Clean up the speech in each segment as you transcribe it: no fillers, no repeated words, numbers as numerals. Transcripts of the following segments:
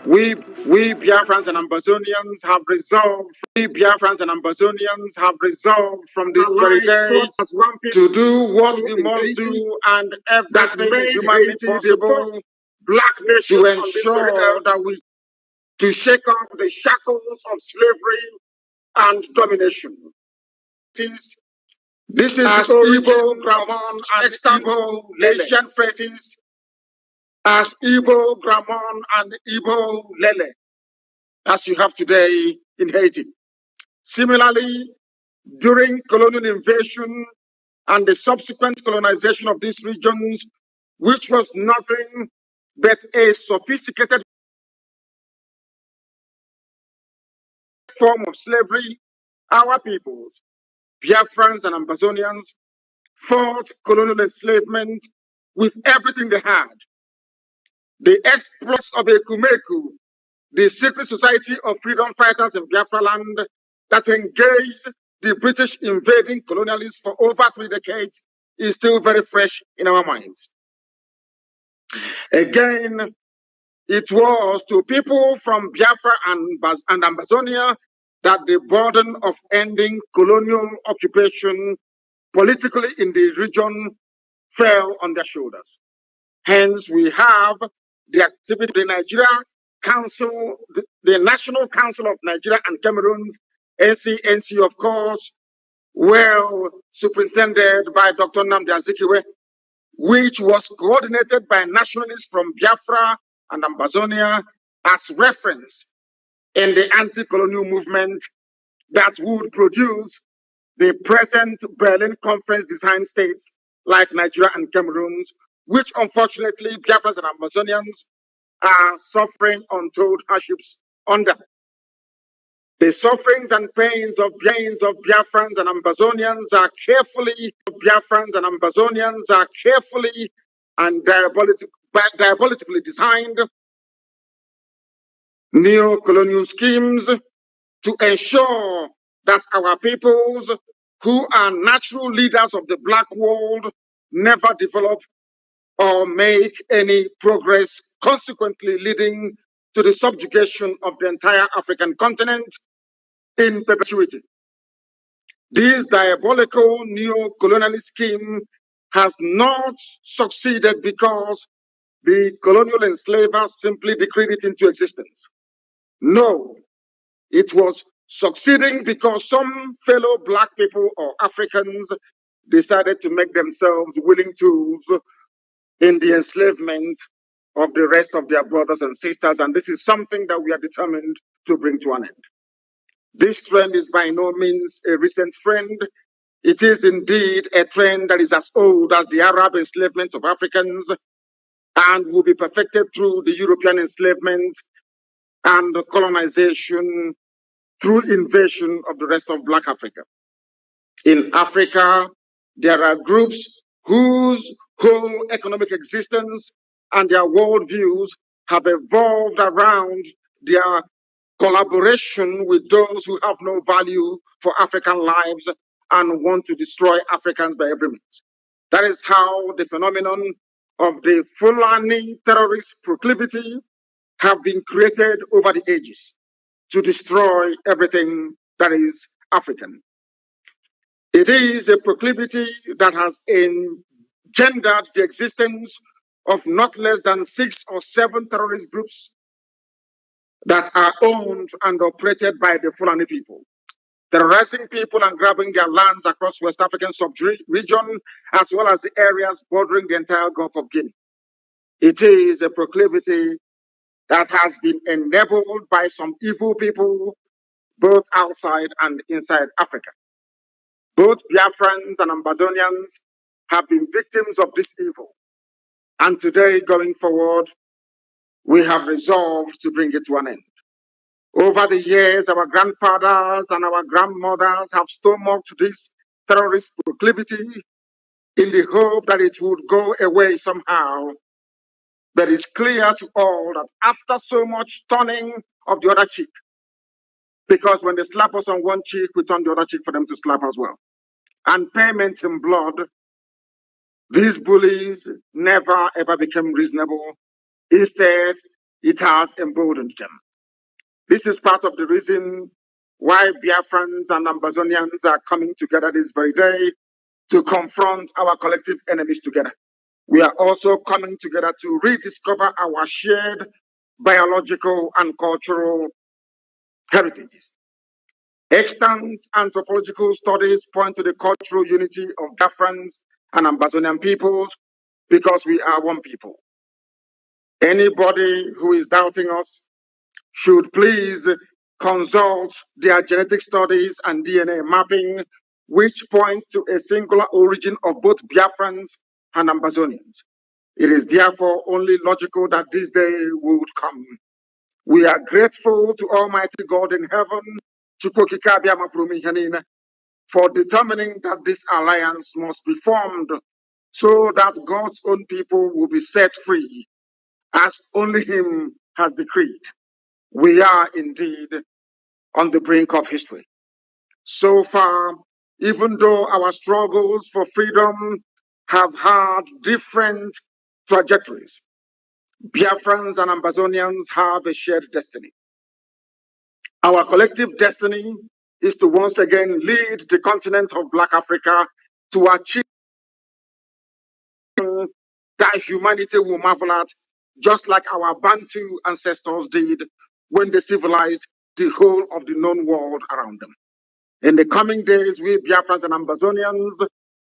We Biafrans and Ambazonians have resolved. We Biafrans and Ambazonians have resolved from this very day to do what we must do and everything humanly possible to ensure that we to shake off the shackles of slavery and domination. This is as Igbo Gramon and Igbo Asian phrases as Igbo Gramon and Igbo Lele, as you have today in Haiti. Similarly, during colonial invasion and the subsequent colonization of these regions, which was nothing but a sophisticated form of slavery, our peoples, Biafrans and Ambazonians, fought colonial enslavement with everything they had. The exploits of Ekumeku, the secret society of freedom fighters in Biafra land that engaged the British invading colonialists for over 3 decades, is still very fresh in our minds. Again, it was to people from Biafra and Ambazonia that the burden of ending colonial occupation politically in the region fell on their shoulders. Hence, we have the activity of the Nigeria Council, the National Council of Nigeria and Cameroon, NCNC, of course, well superintended by Dr. Nnamdi Azikiwe, which was coordinated by nationalists from Biafra and Ambazonia as reference in the anti-colonial movement that would produce the present Berlin Conference design states like Nigeria and Cameroon, which unfortunately Biafrans and Amazonians are suffering untold hardships under. The sufferings and pains of Biafrans and Ambazonians are carefully and diabolically designed neo-colonial schemes to ensure that our peoples, who are natural leaders of the Black world, never develop or make any progress, consequently leading to the subjugation of the entire African continent in perpetuity. This diabolical neo-colonialist scheme has not succeeded because the colonial enslavers simply decreed it into existence. No, it was succeeding because some fellow Black people or Africans decided to make themselves willing tools in the enslavement of the rest of their brothers and sisters, and this is something that we are determined to bring to an end. This trend is by no means a recent trend. It is indeed a trend that is as old as the Arab enslavement of Africans and will be perfected through the European enslavement and colonization through invasion of the rest of Black Africa. In Africa, there are groups whose whole economic existence and their worldviews have evolved around their collaboration with those who have no value for African lives and want to destroy Africans by every means. That is how the phenomenon of the Fulani terrorist proclivity have been created over the ages to destroy everything that is African. It is a proclivity that has engendered the existence of not less than 6 or 7 terrorist groups that are owned and operated by the Fulani people, terrorizing people and grabbing their lands across West African sub-region, as well as the areas bordering the entire Gulf of Guinea. It is a proclivity that has been enabled by some evil people, both outside and inside Africa. Both Biafrans and Ambazonians have been victims of this evil. And today, going forward, we have resolved to bring it to an end. Over the years, our grandfathers and our grandmothers have stomached this terrorist proclivity in the hope that it would go away somehow. But it's clear to all that after so much turning of the other cheek, because when they slap us on one cheek, we turn the other cheek for them to slap as well, and payment in blood, these bullies never ever became reasonable. Instead, it has emboldened them. This is part of the reason why Biafrans and Ambazonians are coming together this very day to confront our collective enemies together. We are also coming together to rediscover our shared biological and cultural heritages. Extant anthropological studies point to the cultural unity of Biafrans and Ambazonian peoples because we are one people. Anybody who is doubting us should please consult their genetic studies and DNA mapping, which point to a singular origin of both Biafrans and Ambazonians. It is therefore only logical that this day would come. We are grateful to Almighty God in heaven, for determining that this alliance must be formed so that God's own people will be set free, as only Him has decreed. We are indeed on the brink of history. So far, even though our struggles for freedom have had different trajectories, Biafrans and Ambazonians have a shared destiny. Our collective destiny is to once again lead the continent of Black Africa to achieve that humanity will marvel at, just like our Bantu ancestors did when they civilized the whole of the known world around them. In the coming days, we Biafrans and Ambazonians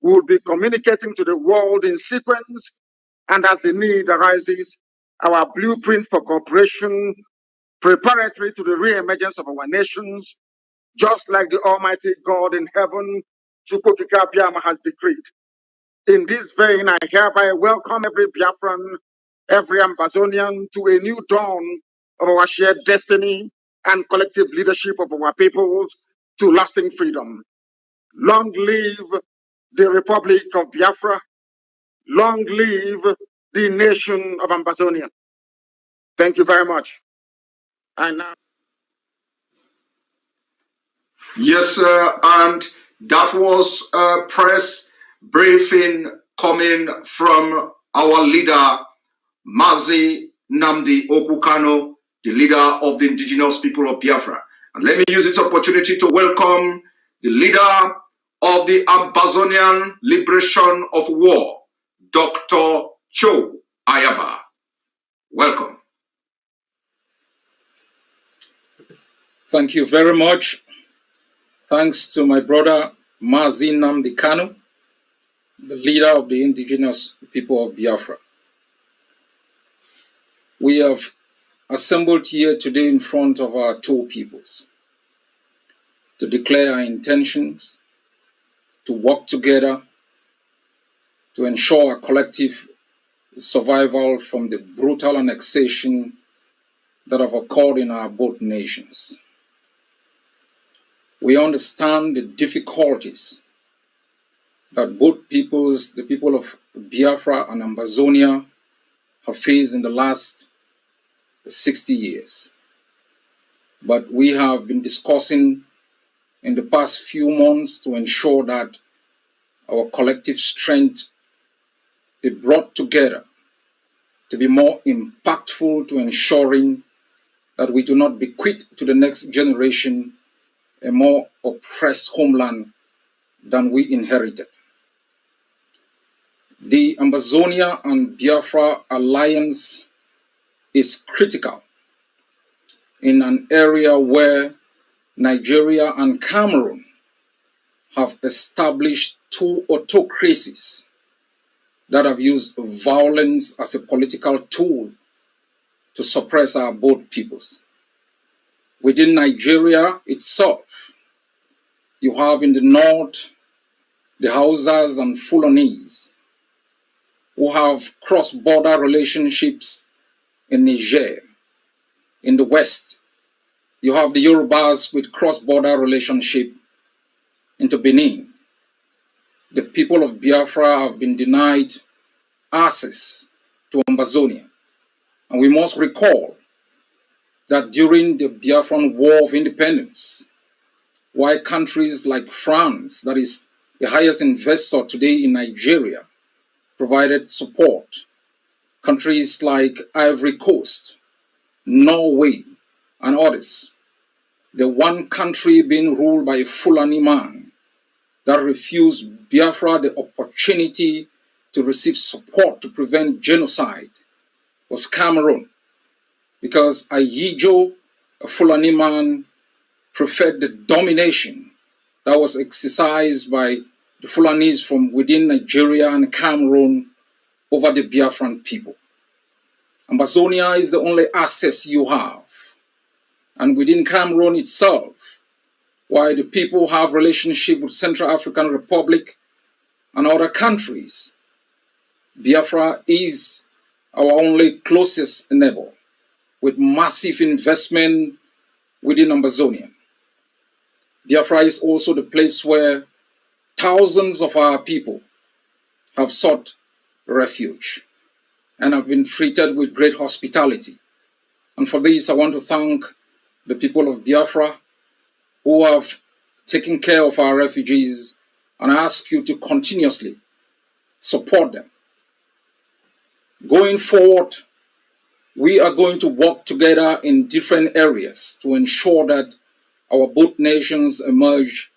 will be communicating to the world in sequence, and as the need arises, our blueprint for cooperation preparatory to the re-emergence of our nations, just like the Almighty God in heaven, Chukwukika Biama, has decreed. In this vein, I hereby welcome every Biafran, every Ambazonian to a new dawn of our shared destiny and collective leadership of our peoples to lasting freedom. Long live the Republic of Biafra. Long live the nation of Ambazonia. Thank you very much. And now. Yes, sir, and that was a press briefing coming from our leader, Mazi Nnamdi Kanu, the leader of the indigenous people of Biafra. And let me use this opportunity to welcome the leader of the Ambazonian Liberation of War, Dr. Cho Ayaba. Welcome. Thank you very much. Thanks to my brother Mazi Nnamdi Kanu, the leader of the indigenous people of Biafra. We have assembled here today in front of our two peoples to declare our intentions to work together to ensure our collective survival from the brutal annexation that have occurred in our both nations. We understand the difficulties that both peoples, the people of Biafra and Ambazonia, have faced in the last 60 years. But we have been discussing in the past few months to ensure that our collective strength be brought together to be more impactful to ensuring that we do not bequeath to the next generation a more oppressed homeland than we inherited. The Ambazonia and Biafra alliance is critical in an area where Nigeria and Cameroon have established two autocracies that have used violence as a political tool to suppress our both peoples. Within Nigeria itself, you have in the north the Hausas and Fulanese who have cross-border relationships in Niger. In the west, you have the Yorubas with cross-border relationship into Benin. The people of Biafra have been denied access to Ambazonia. And we must recall that during the Biafran War of Independence, while countries like France, that is the highest investor today in Nigeria, provided support, countries like Ivory Coast, Norway, and others. The one country being ruled by a Fulani man that refused Biafra the opportunity to receive support to prevent genocide was Cameroon, because Ayijo, a Fulani man, preferred the domination that was exercised by the Fulanis from within Nigeria and Cameroon over the Biafran people. Ambazonia is the only access you have. And within Cameroon itself, while the people have relationship with Central African Republic and other countries, Biafra is our only closest neighbor with massive investment within Ambazonia. Biafra is also the place where thousands of our people have sought refuge and have been treated with great hospitality. And for this, I want to thank the people of Biafra who have taken care of our refugees, and I ask you to continuously support them. Going forward, we are going to work together in different areas to ensure that our both nations emerge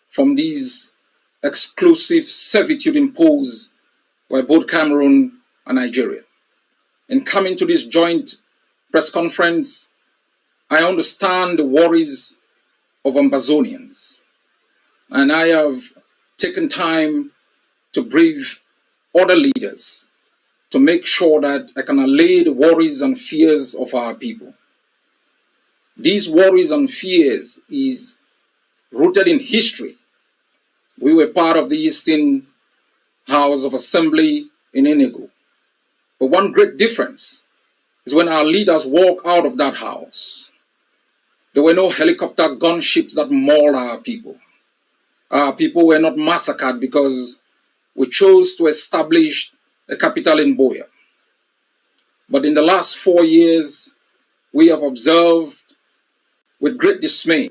from these exclusive servitude imposed by both Cameroon and Nigeria. In coming to this joint press conference, I understand the worries of Ambazonians, and I have taken time to brief other leaders to make sure that I can allay the worries and fears of our people. These worries and fears is rooted in history. We were part of the Eastern House of Assembly in Enugu. But one great difference is when our leaders walk out of that house, there were no helicopter gunships that mauled our people. Our people were not massacred because we chose to establish a capital in Boya. But in the last 4 years, we have observed with great dismay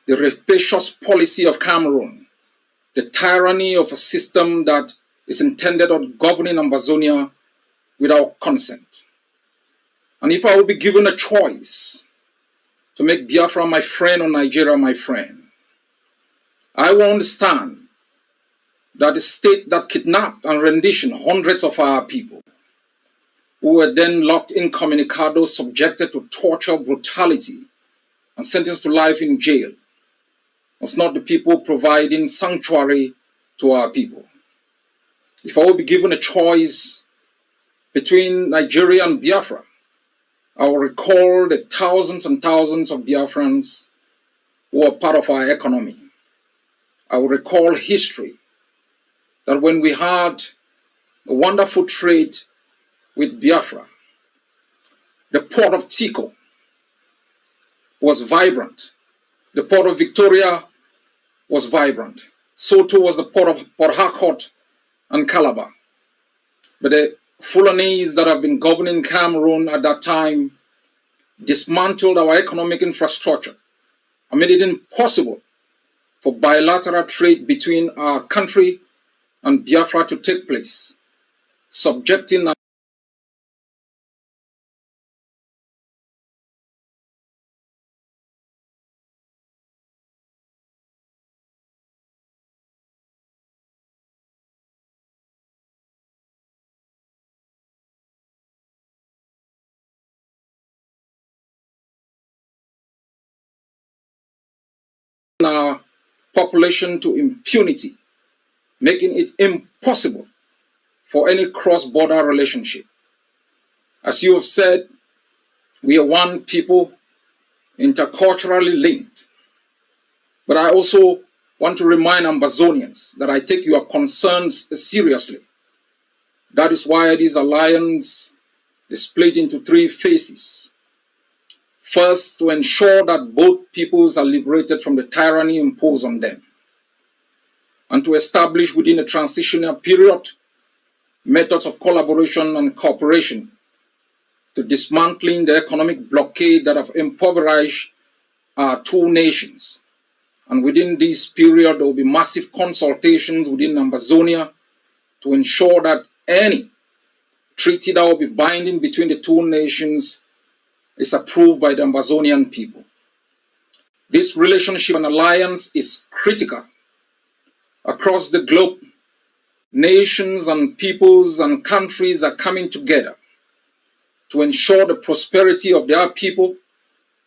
the rapacious policy of Cameroon, the tyranny of a system that is intended on governing Ambazonia without consent. And if I will be given a choice to make Biafra my friend or Nigeria my friend, I will understand that the state that kidnapped and renditioned hundreds of our people, who were then locked incommunicado, subjected to torture, brutality, and sentenced to life in jail, was not the people providing sanctuary to our people. If I will be given a choice between Nigeria and Biafra, I will recall the thousands and thousands of Biafrans who are part of our economy. I will recall history, that when we had a wonderful trade with Biafra, the port of Tico was vibrant. The port of Victoria was vibrant. So too was the port of Port Harcourt and Calabar. But the Fulanese that have been governing Cameroon at that time dismantled our economic infrastructure and made it impossible for bilateral trade between our country and Biafra to take place, subjecting our population to impunity, making it impossible for any cross-border relationship. As you have said, we are one people, interculturally linked. But I also want to remind Ambazonians that I take your concerns seriously. That is why this alliance is split into 3 phases. First, to ensure that both peoples are liberated from the tyranny imposed on them, and to establish within a transitional period methods of collaboration and cooperation to dismantling the economic blockade that have impoverished our 2 nations. And within this period, there will be massive consultations within Ambazonia to ensure that any treaty that will be binding between the 2 nations is approved by the Ambazonian people. This relationship and alliance is critical. Across the globe, nations and peoples and countries are coming together to ensure the prosperity of their people,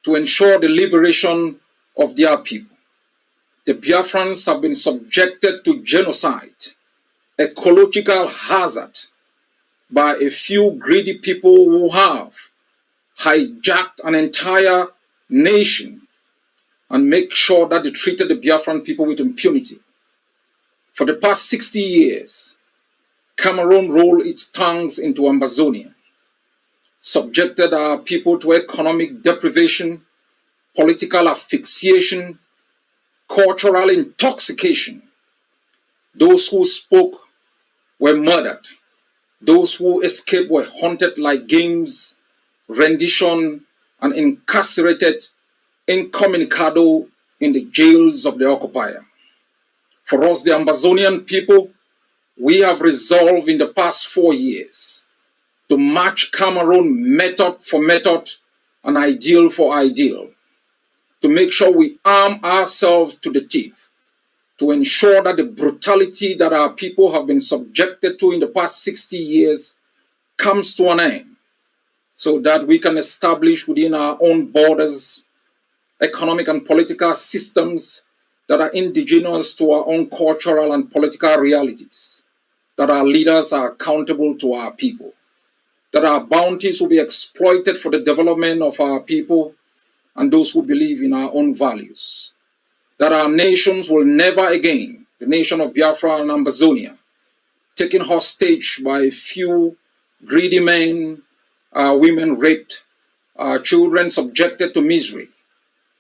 to ensure the liberation of their people. The Biafrans have been subjected to genocide, ecological hazard, by a few greedy people who have hijacked an entire nation and make sure that they treated the Biafran people with impunity. For the past 60 years, Cameroon rolled its tongues into Ambazonia, subjected our people to economic deprivation, political asphyxiation, cultural intoxication. Those who spoke were murdered. Those who escaped were hunted like games, rendition, and incarcerated incommunicado in the jails of the occupier. For us, the Ambazonian people, we have resolved in the past 4 years to match Cameroon method for method and ideal for ideal, to make sure we arm ourselves to the teeth, to ensure that the brutality that our people have been subjected to in the past 60 years comes to an end, so that we can establish within our own borders economic and political systems that are indigenous to our own cultural and political realities, that our leaders are accountable to our people, that our bounties will be exploited for the development of our people and those who believe in our own values, that our nations will never again, the nation of Biafra and Ambazonia, taken hostage by a few greedy men, women raped, children subjected to misery,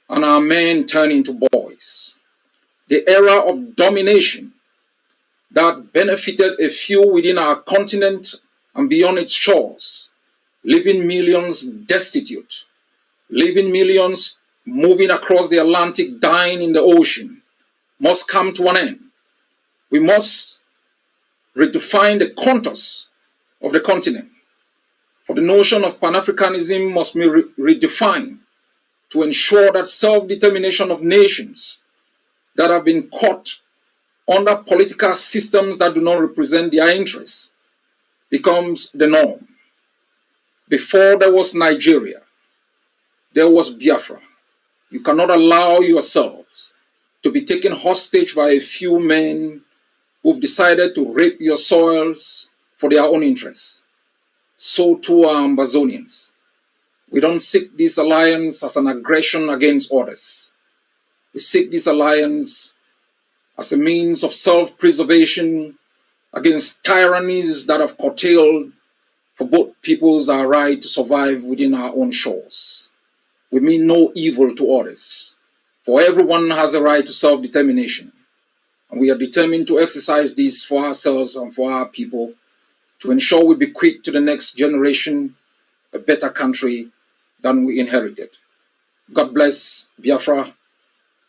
and our men turned into boys. The era of domination that benefited a few within our continent and beyond its shores, leaving millions destitute, leaving millions moving across the Atlantic, dying in the ocean, must come to an end. We must redefine the contours of the continent. For the notion of Pan-Africanism must be redefined to ensure that self-determination of nations that have been caught under political systems that do not represent their interests becomes the norm. Before there was Nigeria, there was Biafra. You cannot allow yourselves to be taken hostage by a few men who've decided to rape your soils for their own interests. So too are Ambazonians. We don't seek this alliance as an aggression against others. We seek this alliance as a means of self-preservation against tyrannies that have curtailed for both peoples our right to survive within our own shores. We mean no evil to others, for everyone has a right to self-determination, and we are determined to exercise this for ourselves and for our people to ensure we bequeath to the next generation a better country than we inherited. God bless Biafra.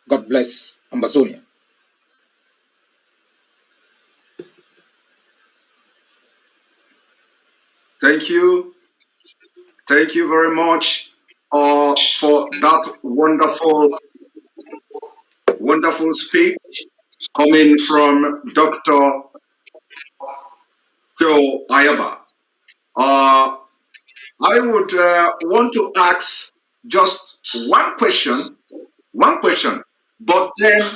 God bless Ambazonia. Thank you. Thank you very much for that wonderful speech coming from Dr. Joe Ayaba. I would want to ask just one question, but then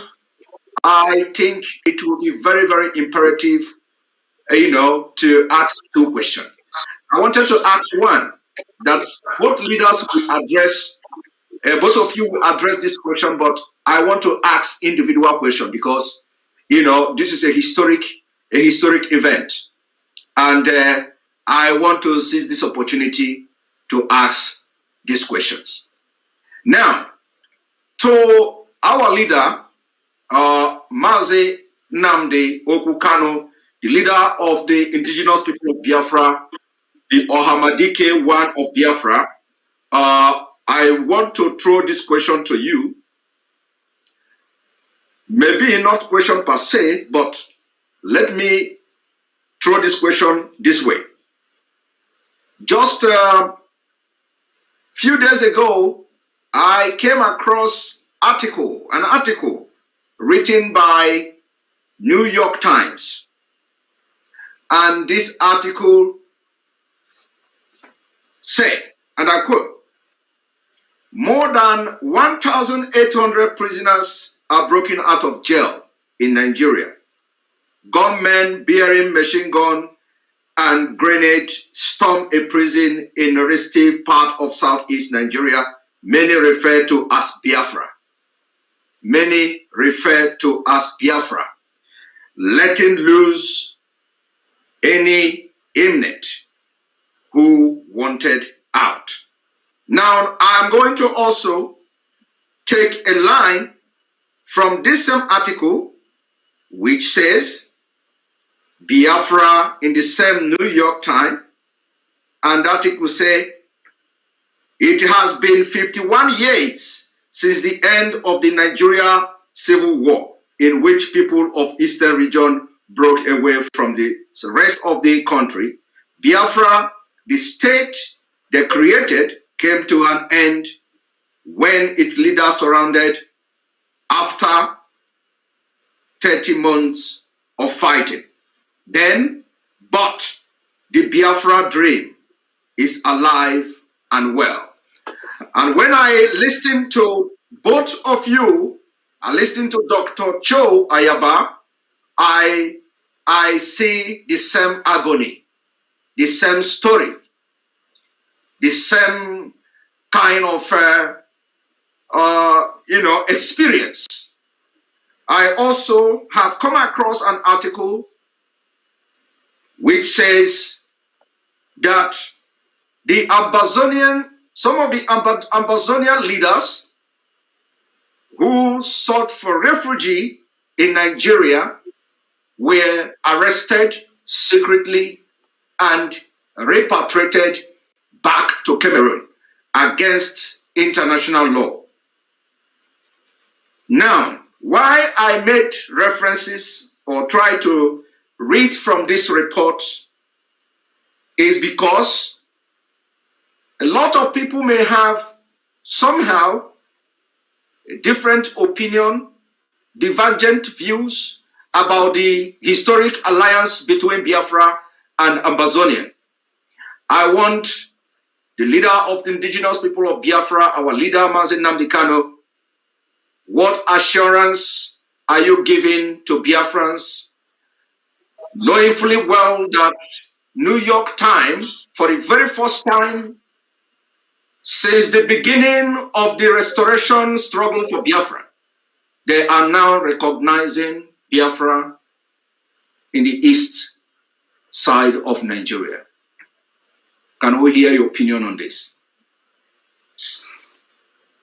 I think it will be very, very imperative, to ask two questions. I wanted to ask one, that both leaders will address, both of you will address this question, but I want to ask individual question because, this is a historic event. And I want to seize this opportunity to ask these questions. Now, to our leader, Mazi Nnamdi Kanu, the leader of the indigenous people of Biafra, the Ohamadike one of Biafra, I want to throw this question to you. Maybe not question per se, but let me throw this question this way. Just a few days ago, I came across an article written by New York Times. And this article said, and I quote, "More than 1,800 prisoners are broken out of jail in Nigeria. Gunmen bearing machine gun and grenade storm a prison in a restive part of southeast Nigeria, many refer to as Biafra. Many refer to as Biafra, letting loose any inmate who wanted out." Now, I'm going to also take a line from this same article, which says, Biafra in the same New York Times, and the article say, "It has been 51 years since the end of the Nigeria Civil War, in which people of Eastern region broke away from the rest of the country. Biafra, the state they created, came to an end when its leaders surrendered after 30 months of fighting. But the Biafra dream is alive and well." And when I listen to both of you, I listen to Dr. Cho Ayaba, I see the same agony, the same story, the same kind of experience. I also have come across an article which says that some of the Ambazonian leaders who sought for refuge in Nigeria were arrested secretly and repatriated back to Cameroon against international law. Now, why I made references or try to read from this report is because a lot of people may have somehow a different opinion, divergent views about the historic alliance between Biafra and Ambazonia. I want the leader of the indigenous people of Biafra, our leader Mazi Nnamdi Kanu, what assurance are you giving to Biafrans, knowing fully well that New York Times, for the very first time since the beginning of the restoration struggle for Biafra, they are now recognizing Biafra in the east side of Nigeria? Can we hear your opinion on this?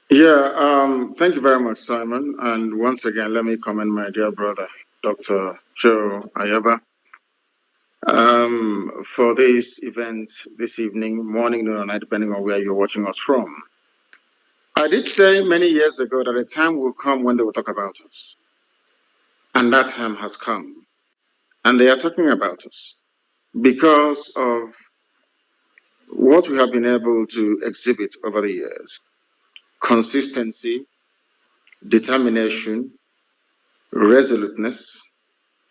Yeah, thank you very much, Simon. And once again, let me commend my dear brother, Dr. Joe Ayaba, for this event this evening, morning, noon, or night, depending on where you're watching us from. I did say many years ago that a time will come when they will talk about us. And that time has come. And they are talking about us because of what we have been able to exhibit over the years. Consistency, determination, resoluteness,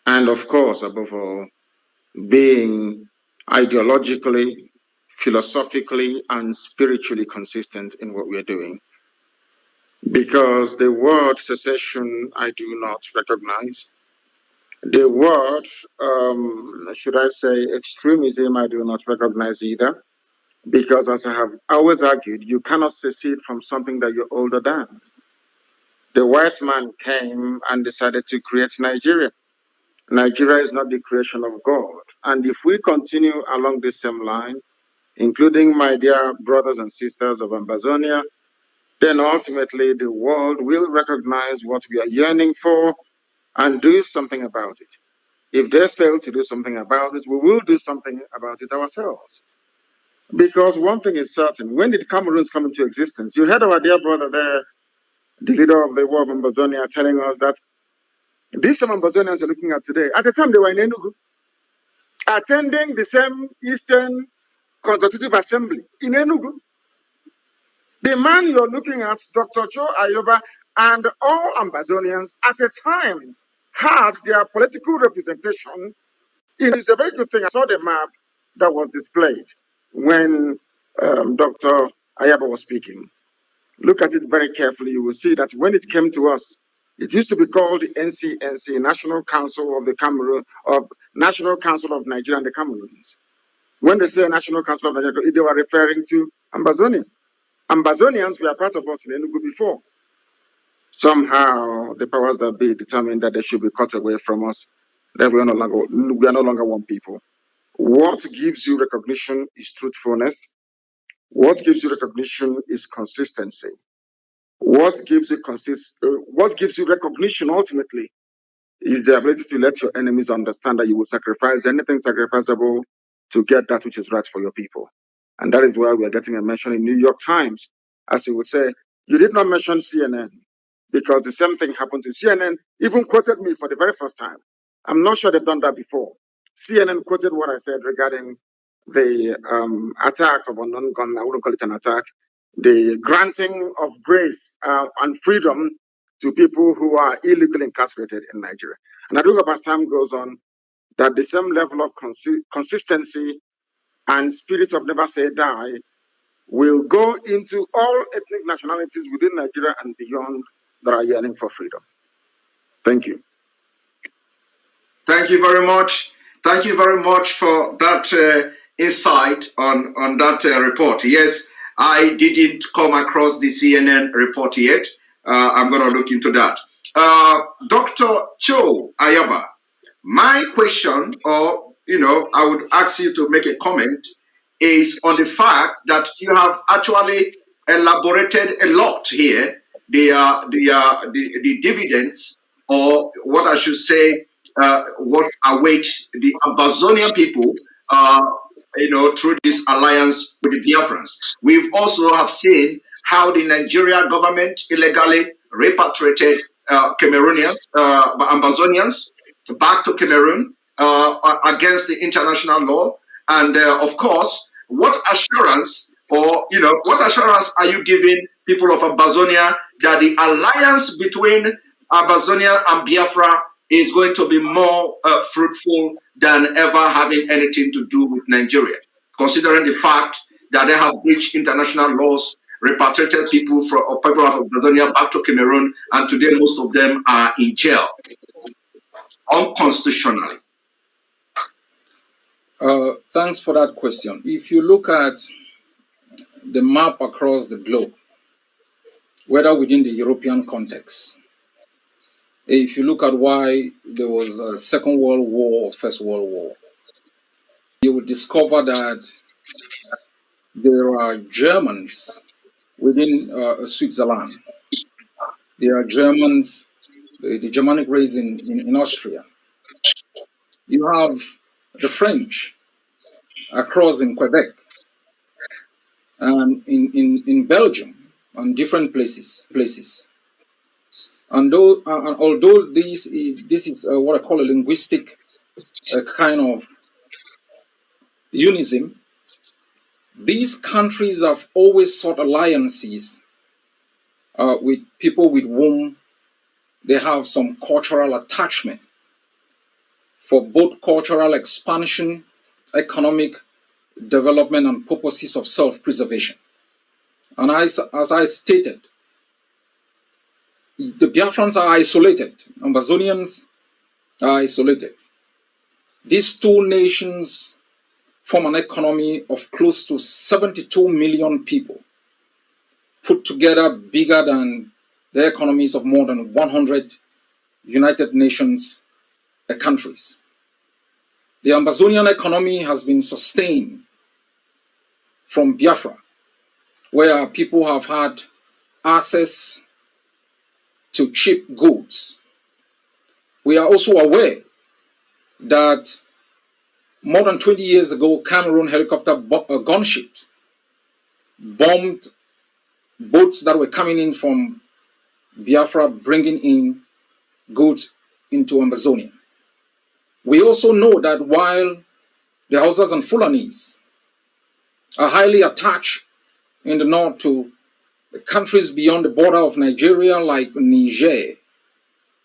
and of course, above all, being ideologically, philosophically, and spiritually consistent in what we are doing. Because the word secession, I do not recognize. The word, should I say, extremism, I do not recognize either. Because as I have always argued, you cannot secede from something that you're older than. The white man came and decided to create Nigeria. Nigeria is not the creation of God. And if we continue along this same line, including my dear brothers and sisters of Ambazonia, then ultimately the world will recognize what we are yearning for and do something about it. If they fail to do something about it, we will do something about it ourselves. Because one thing is certain, when did Cameroons come into existence? You heard our dear brother there, the leader of the war of Ambazonia, telling us that these same Ambazonians are looking at today. At the time, they were in Enugu, attending the same Eastern Consultative Assembly in Enugu. The man you're looking at, Dr. Joe Ayoba, and all Ambazonians at a time had their political representation. It is a very good thing. I saw the map that was displayed when Dr. Ayaba was speaking. Look at it very carefully. You will see that when it came to us, it used to be called the NCNC, National Council of the Cameroon, of National Council of Nigeria and the Cameroons. When they say National Council of Nigeria, they were referring to Ambazonia. Ambazonians were part of us in Enugu before. Somehow, the powers that be determined that they should be cut away from us, that we are no longer one people. What gives you recognition is truthfulness. What gives you recognition is consistency. What gives you recognition ultimately is the ability to let your enemies understand that you will sacrifice anything sacrificable to get that which is right for your people. And that is why we are getting a mention in New York Times. As you would say, you did not mention CNN because the same thing happened to CNN, even quoted me for the very first time. I'm not sure they've done that before. CNN quoted what I said regarding the attack of unknown gunmen. I wouldn't call it an attack, the granting of grace and freedom to people who are illegally incarcerated in Nigeria. And I do hope as time goes on that the same level of consistency and spirit of never say die will go into all ethnic nationalities within Nigeria and beyond that are yearning for freedom. Thank you. Thank you very much. Thank you very much for that insight on that report. Yes, I didn't come across the CNN report yet. I'm going to look into that. Dr. Cho Ayaba, my question, or, I would ask you to make a comment, is on the fact that you have actually elaborated a lot here, the dividends, or what I should say, what await the Ambazonian people, through this alliance with the Biafrans. We've also have seen how the Nigeria government illegally repatriated Cameroonians, Ambazonians, back to Cameroon against the international law. And of course, what assurance are you giving people of Ambazonia that the alliance between Ambazonia and Biafra is going to be more fruitful than ever having anything to do with Nigeria, considering the fact that they have breached international laws, repatriated people of Ambazonia back to Cameroon, and today most of them are in jail unconstitutionally? Thanks for that question. If you look at the map across the globe, whether within the European context, if you look at why there was a Second World War or First World War, you would discover that there are Germans within Switzerland. There are Germans, the Germanic race in Austria. You have the French across in Quebec and in Belgium and different places. And although this is what I call a linguistic kind of unism, these countries have always sought alliances with people with whom they have some cultural attachment for both cultural expansion, economic development, and purposes of self-preservation. And as I stated, the Biafrans are isolated. Ambazonians are isolated. These two nations form an economy of close to 72 million people, put together bigger than the economies of more than 100 United Nations countries. The Ambazonian economy has been sustained from Biafra, where people have had access to cheap goods. We are also aware that more than 20 years ago, Cameroon helicopter gunships bombed boats that were coming in from Biafra, bringing in goods into Ambazonia. We also know that while the Hausas and Fulanis are highly attached in the north to the countries beyond the border of Nigeria like Niger,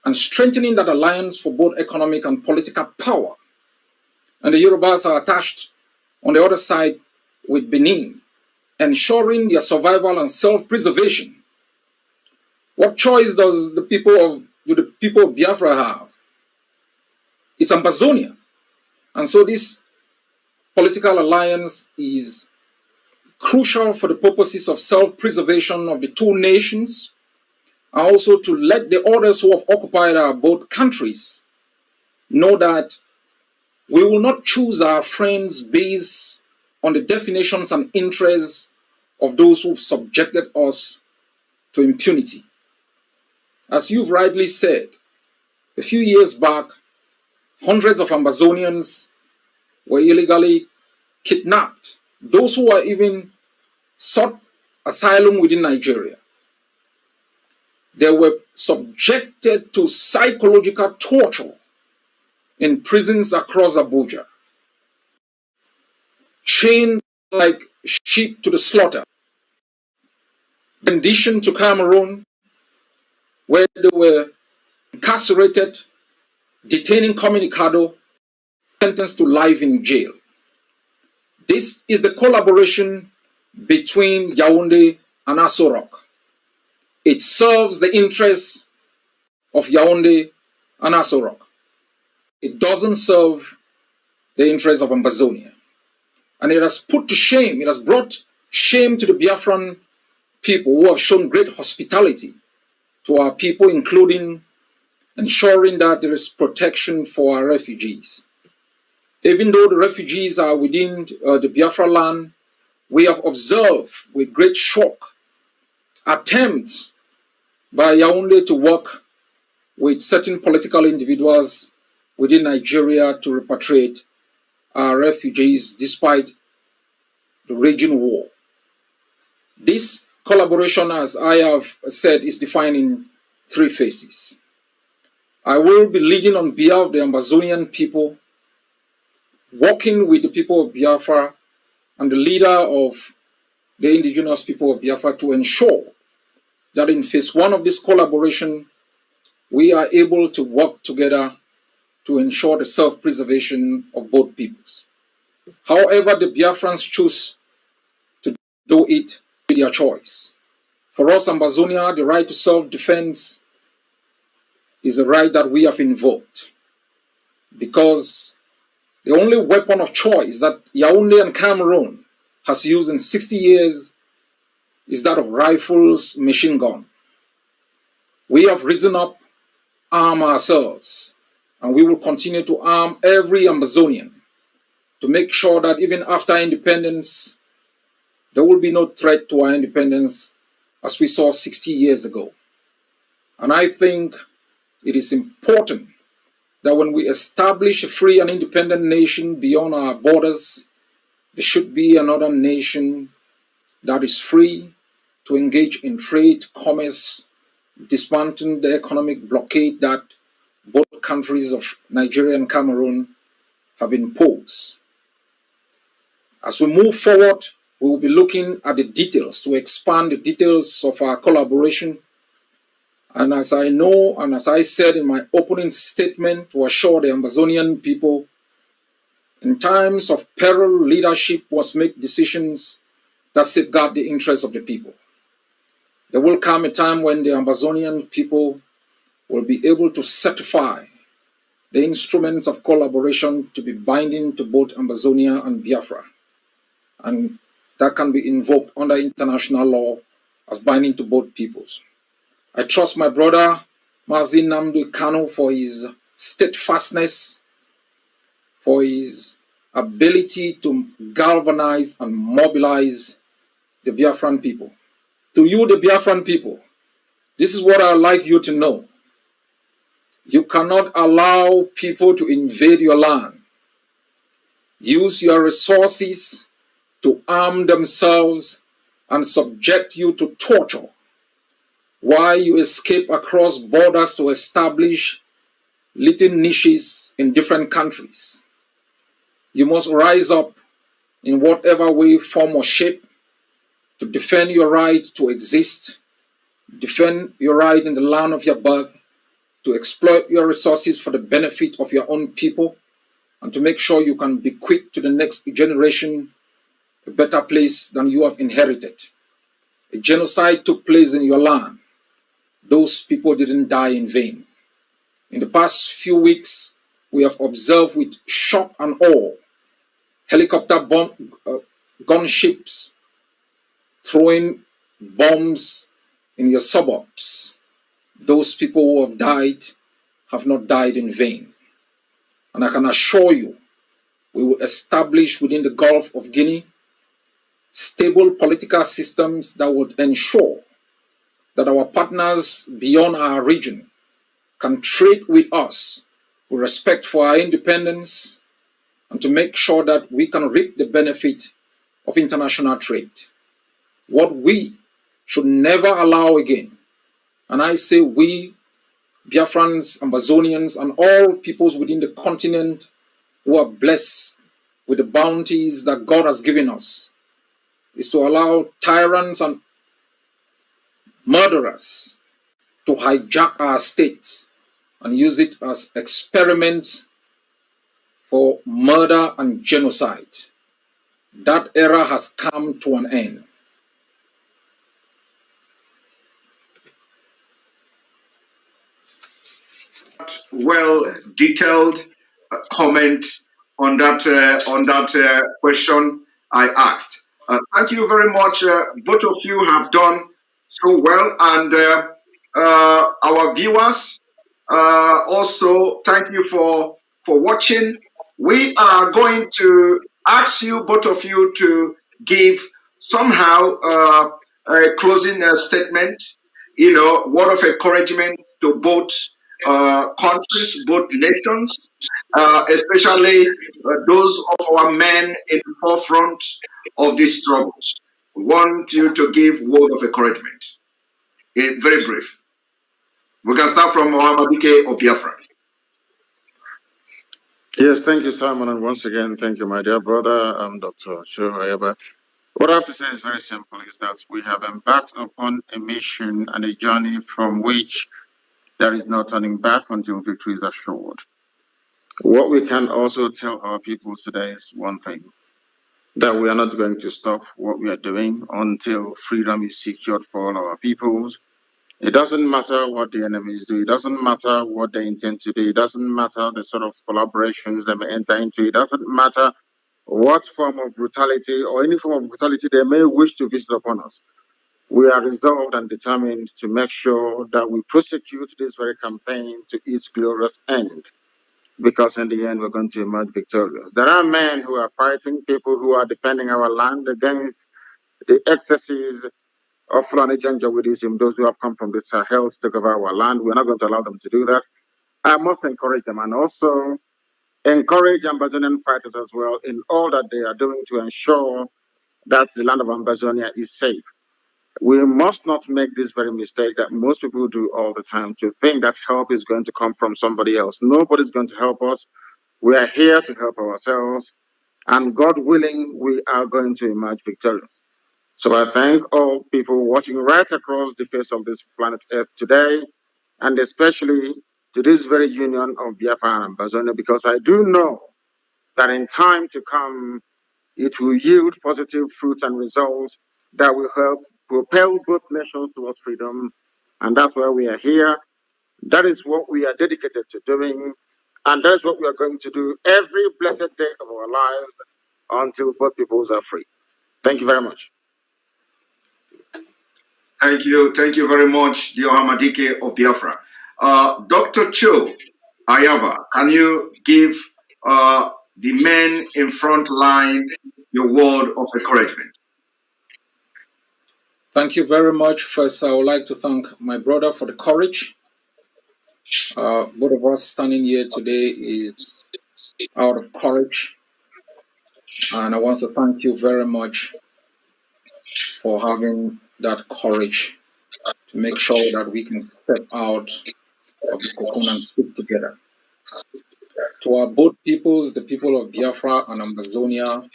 and strengthening that alliance for both economic and political power. And the Yorubas are attached on the other side with Benin, ensuring their survival and self-preservation. What choice does the people of Biafra have? It's Ambazonia. And so this political alliance is crucial for the purposes of self-preservation of the two nations, and also to let the others who have occupied our both countries know that we will not choose our friends based on the definitions and interests of those who've subjected us to impunity. As you've rightly said, a few years back, hundreds of Ambazonians were illegally kidnapped. Those who were even sought asylum within Nigeria. They were subjected to psychological torture in prisons across Abuja, chained like sheep to the slaughter, conditioned to Cameroon, where they were incarcerated, detained incommunicado, sentenced to life in jail. This is the collaboration between Yaoundé and Aso Rock. It serves the interests of Yaoundé and Aso Rock. It doesn't serve the interests of Ambazonia. And it has put to shame, it has brought shame to the Biafran people who have shown great hospitality to our people, including ensuring that there is protection for our refugees. Even though the refugees are within the Biafra land, we have observed with great shock attempts by Yaoundé to work with certain political individuals within Nigeria to repatriate our refugees despite the raging war. This collaboration, as I have said, is defined in three phases. I will be leading on behalf of the Ambazonian people, working with the people of Biafra and the leader of the indigenous people of Biafra to ensure that in phase one of this collaboration, we are able to work together to ensure the self-preservation of both peoples. However, the Biafrans choose to do it with their choice. For us, Ambazonia, the right to self-defense is a right that we have invoked, because the only weapon of choice that Yaoundé and Cameroon has used in 60 years is that of rifles, machine gun. We have risen up, armed ourselves, and we will continue to arm every Ambazonian to make sure that even after independence, there will be no threat to our independence as we saw 60 years ago. And I think it is important that when we establish a free and independent nation beyond our borders, there should be another nation that is free to engage in trade, commerce, dismantling the economic blockade that both countries of Nigeria and Cameroon have imposed. As we move forward, we will be looking at the details to expand the details of our collaboration. And as I know, and as I said in my opening statement, to assure the Ambazonian people, in times of peril, leadership must make decisions that safeguard the interests of the people. There will come a time when the Ambazonian people will be able to certify the instruments of collaboration to be binding to both Ambazonia and Biafra. And that can be invoked under international law as binding to both peoples. I trust my brother, Mazi Nnamdi Kanu, for his steadfastness, for his ability to galvanize and mobilize the Biafran people. To you, the Biafran people, this is what I'd like you to know. You cannot allow people to invade your land, use your resources to arm themselves and subject you to torture, while you escape across borders to establish little niches in different countries. You must rise up in whatever way, form, or shape to defend your right to exist, defend your right in the land of your birth, to exploit your resources for the benefit of your own people, and to make sure you can bequeath to the next generation a better place than you have inherited. A genocide took place in your land. Those people didn't die in vain. In the past few weeks, we have observed with shock and awe helicopter gunships throwing bombs in your suburbs. Those people who have died have not died in vain. And I can assure you, we will establish within the Gulf of Guinea stable political systems that would ensure that our partners beyond our region can trade with us with respect for our independence and to make sure that we can reap the benefit of international trade. What we should never allow again, and I say we, Biafrans, Ambazonians, and all peoples within the continent who are blessed with the bounties that God has given us, is to allow tyrants and murderers to hijack our states and use it as experiments for murder and genocide. That era has come to an end. Well detailed comment on that question I asked. Thank you very much. Both of you have done so well, and our viewers also thank you for watching. We are going to ask you, both of you, to give somehow a closing statement. Word of encouragement to both countries, both nations, especially those of our men in the forefront of this struggle. We want you to give word of encouragement. Very brief. We can start from Mohamadike or Biafra. Yes, thank you, Simon, and once again, thank you, my dear brother, Dr. Cho. What I have to say is very simple, is that we have embarked upon a mission and a journey from which there is no turning back until victory is assured. What we can also tell our people today is one thing, that we are not going to stop what we are doing until freedom is secured for all our peoples. It doesn't matter what the enemies do. It doesn't matter what they intend to do. It doesn't matter the sort of collaborations they may enter into. It doesn't matter what form of brutality or any form of brutality they may wish to visit upon us. We are resolved and determined to make sure that we prosecute this very campaign to its glorious end, because in the end we're going to emerge victorious. There are men who are fighting, people who are defending our land against the excesses of Fulani Janjaweedism, those who have come from the Sahel to take over our land. We're not going to allow them to do that. I must encourage them, and also encourage Ambazonian fighters as well in all that they are doing to ensure that the land of Ambazonia is safe. We must not make this very mistake that most people do all the time, to think that help is going to come from somebody else. Nobody's going to help us. We are here to help ourselves, and God willing, we are going to emerge victorious. So I thank all people watching right across the face of this planet Earth today, and especially to this very union of Biafra and Ambazonia, because I do know that in time to come, it will yield positive fruits and results that will help propel both nations towards freedom. And that's why we are here. That is what we are dedicated to doing. And that is what we are going to do every blessed day of our lives until both peoples are free. Thank you very much. Thank you very much, dear Hamadike of Biafra. Dr. Cho Ayaba, can you give the men in front line your word of encouragement? Thank you very much. First, I would like to thank my brother for the courage. Both of us standing here today is out of courage. And I want to thank you very much for having that courage to make sure that we can step out of the cocoon and speak together. To our both peoples, the people of Biafra and Ambazonia,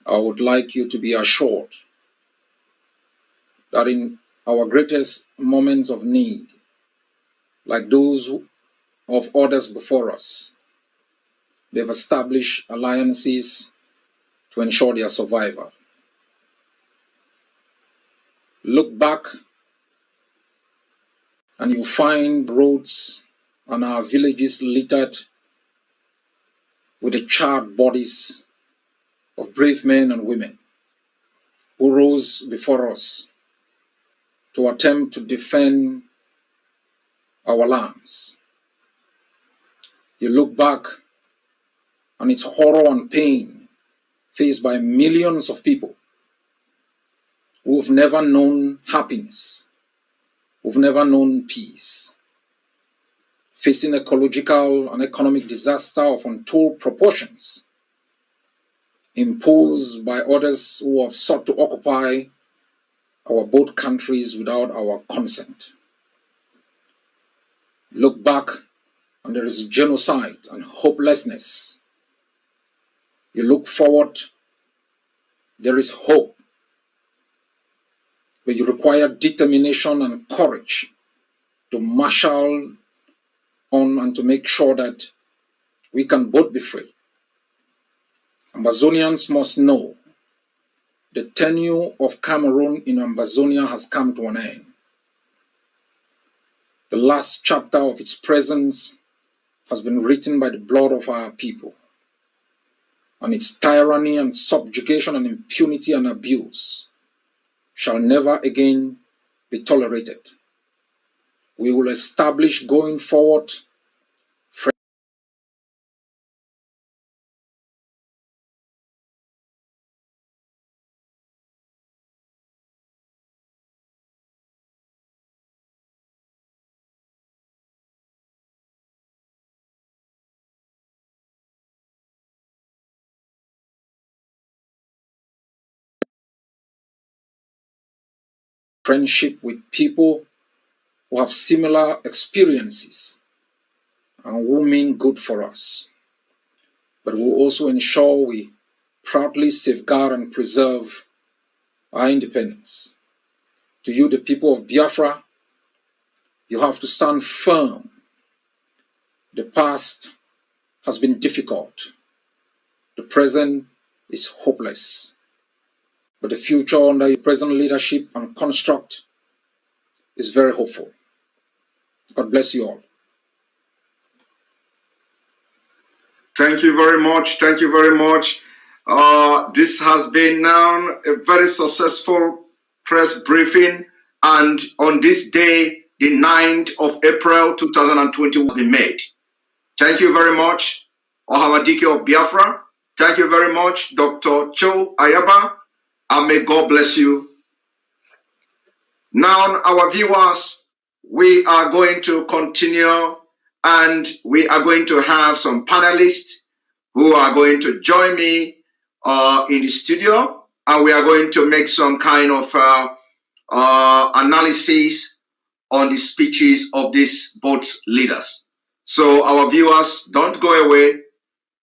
I would like you to be assured that in our greatest moments of need, like those of others before us, they've established alliances to ensure their survival. Look back and you find roads and our villages littered with the charred bodies of brave men and women who rose before us to attempt to defend our lands. You look back and it's horror and pain faced by millions of people who have never known happiness, who've never known peace, facing ecological and economic disaster of untold proportions, imposed by others who have sought to occupy our both countries without our consent. Look back and there is genocide and hopelessness. You look forward, there is hope, but you require determination and courage to marshal on and to make sure that we can both be free. Ambazonians must know the tenure of Cameroon in Ambazonia has come to an end. The last chapter of its presence has been written by the blood of our people, and its tyranny and subjugation and impunity and abuse shall never again be tolerated. We will establish going forward friendship with people who have similar experiences and who mean good for us. But we'll also ensure we proudly safeguard and preserve our independence. To you, the people of Biafra, you have to stand firm. The past has been difficult. The present is hopeless. But the future under your present leadership and construct is very hopeful. God bless you all. Thank you very much. Thank you very much. This has been now a very successful press briefing. And on this day, the 9th of April 2020 was been made. Thank you very much, Ohamadike of Biafra. Thank you very much, Dr. Cho Ayaba. And may God bless you. Now, our viewers, we are going to continue and we are going to have some panelists who are going to join me in the studio, and we are going to make some kind of analysis on the speeches of these both leaders. So our viewers, don't go away.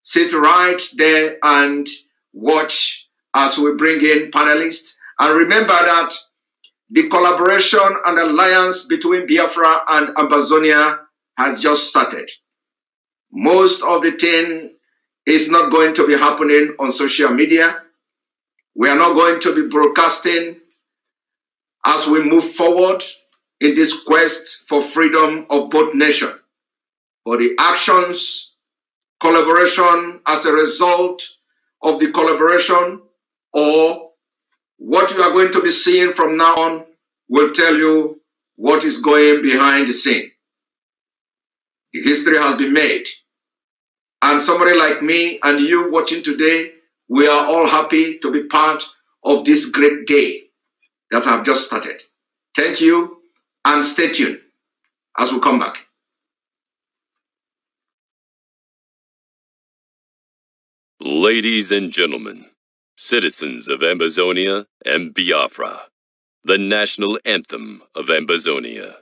Sit right there and watch as we bring in panelists. And remember that the collaboration and alliance between Biafra and Ambazonia has just started. Most of the thing is not going to be happening on social media. We are not going to be broadcasting as we move forward in this quest for freedom of both nations. But the actions, collaboration as a result of the collaboration, or what you are going to be seeing from now on will tell you what is going behind the scene. The history has been made. And somebody like me and you watching today, we are all happy to be part of this great day that have just started. Thank you and stay tuned as we come back. Ladies and gentlemen, citizens of Ambazonia and Biafra, the national anthem of Ambazonia.